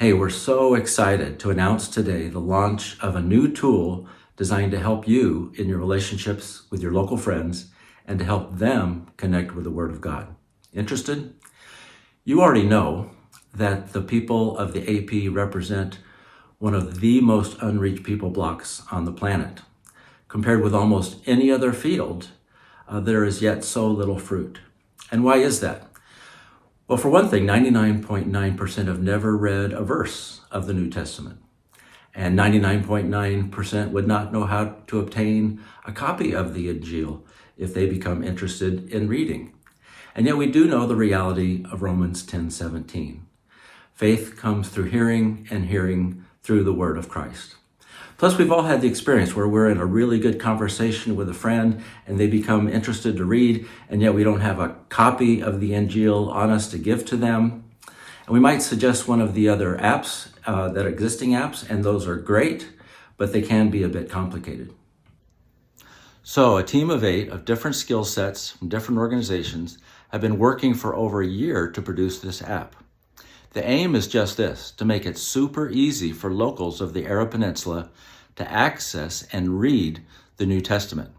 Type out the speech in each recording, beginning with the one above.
Hey, we're so excited to announce today the launch of a new tool designed to help you in your relationships with your local friends and to help them connect with the Word of God. Interested? You already know that the people of the AP represent one of the most unreached people blocks on the planet. Compared with almost any other field, there is yet so little fruit. And why is that? Well, for one thing, 99.9% have never read a verse of the New Testament. And 99.9% would not know how to obtain a copy of the Injil if they become interested in reading. And yet we do know the reality of Romans 10:17. Faith comes through hearing, and hearing through the word of Christ. Plus, we've all had the experience where we're in a really good conversation with a friend and they become interested to read, and yet we don't have a copy of the Injil on us to give to them. And we might suggest one of the other apps, that are existing apps, and those are great, but they can be a bit complicated. So a team of 8 of different skill sets from different organizations have been working for over a year to produce this app. The aim is just this, to make it super easy for locals of the Arab Peninsula to access and read the New Testament.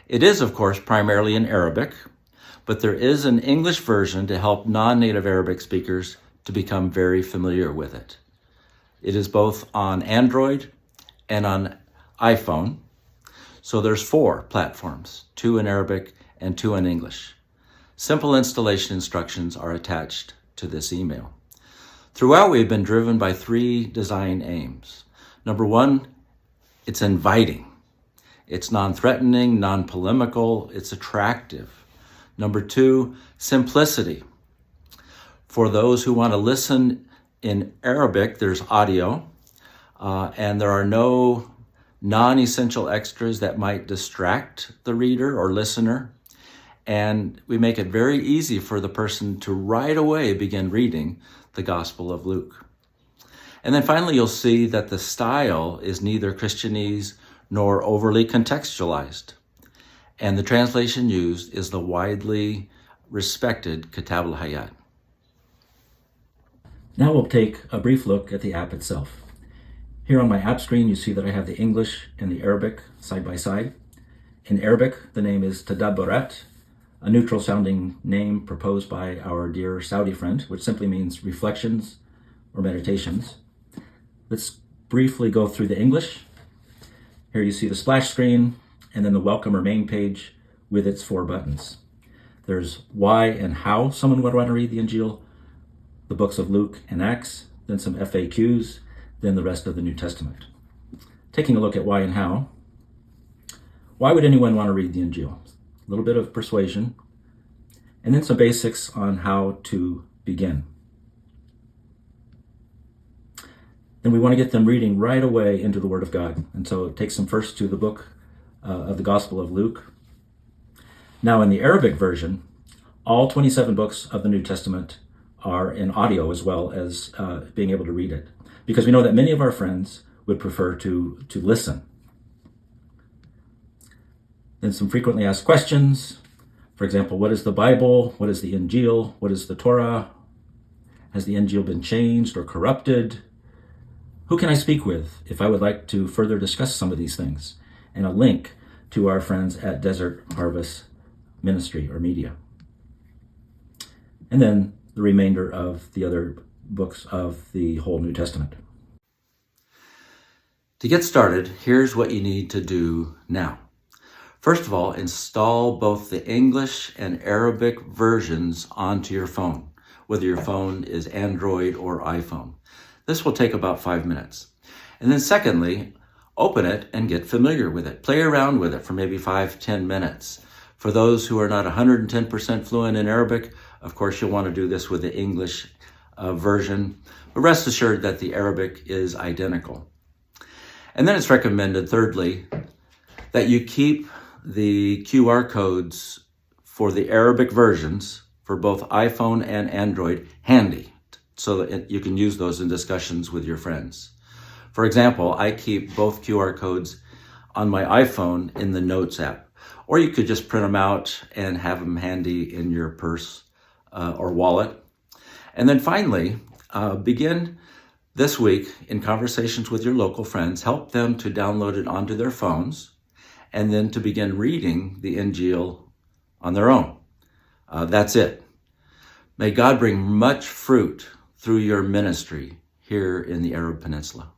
It is, of course, primarily in Arabic, but there is an English version to help non-native Arabic speakers to become very familiar with it. It is both on Android and on iPhone. So there's 4 platforms, 2 in Arabic and 2 in English. Simple installation instructions are attached to this email. Throughout, we've been driven by 3 design aims. Number 1, it's inviting. It's non-threatening, non-polemical, it's attractive. Number 2, simplicity. For those who want to listen in Arabic, there's audio, and there are no non-essential extras that might distract the reader or listener. And we make it very easy for the person to right away begin reading the Gospel of Luke. And then finally, you'll see that the style is neither Christianese nor overly contextualized. And the translation used is the widely respected Kitab al-Hayat. Now we'll take a brief look at the app itself. Here on my app screen, you see that I have the English and the Arabic side by side. In Arabic, the name is Tadabburaat, a neutral sounding name proposed by our dear Saudi friend, which simply means reflections or meditations. Let's briefly go through the English. Here you see the splash screen and then the welcome or main page with its 4 buttons. There's why and how someone would want to read the Injil, the books of Luke and Acts, then some FAQs, then the rest of the New Testament. Taking a look at why and how. Why would anyone want to read the Injil? A little bit of persuasion, and then some basics on how to begin. Then we want to get them reading right away into the Word of God. And so it takes them first to the book of the Gospel of Luke. Now in the Arabic version, all 27 books of the New Testament are in audio as well as being able to read it. Because we know that many of our friends would prefer to listen. Then some frequently asked questions. For example, what is the Bible? What is the Injil? What is the Torah? Has the Injil been changed or corrupted? Who can I speak with if I would like to further discuss some of these things? And a link to our friends at Desert Harvest Ministry or Media. And then the remainder of the other books of the whole New Testament. To get started, here's what you need to do now. First of all, install both the English and Arabic versions onto your phone, whether your phone is Android or iPhone. This will take about 5 minutes. And then secondly, open it and get familiar with it. Play around with it for maybe 5-10 minutes. For those who are not 110% fluent in Arabic, of course, you'll want to do this with the English version, but rest assured that the Arabic is identical. And then it's recommended, thirdly, that you keep the QR codes for the Arabic versions for both iPhone and Android handy so that you can use those in discussions with your friends. For example, I keep both QR codes on my iPhone in the Notes app, or you could just print them out and have them handy in your purse or wallet. And then finally, begin This week, in conversations with your local friends, help them to download it onto their phones and then to begin reading the Injil on their own. That's it. May God bring much fruit through your ministry here in the Arab Peninsula.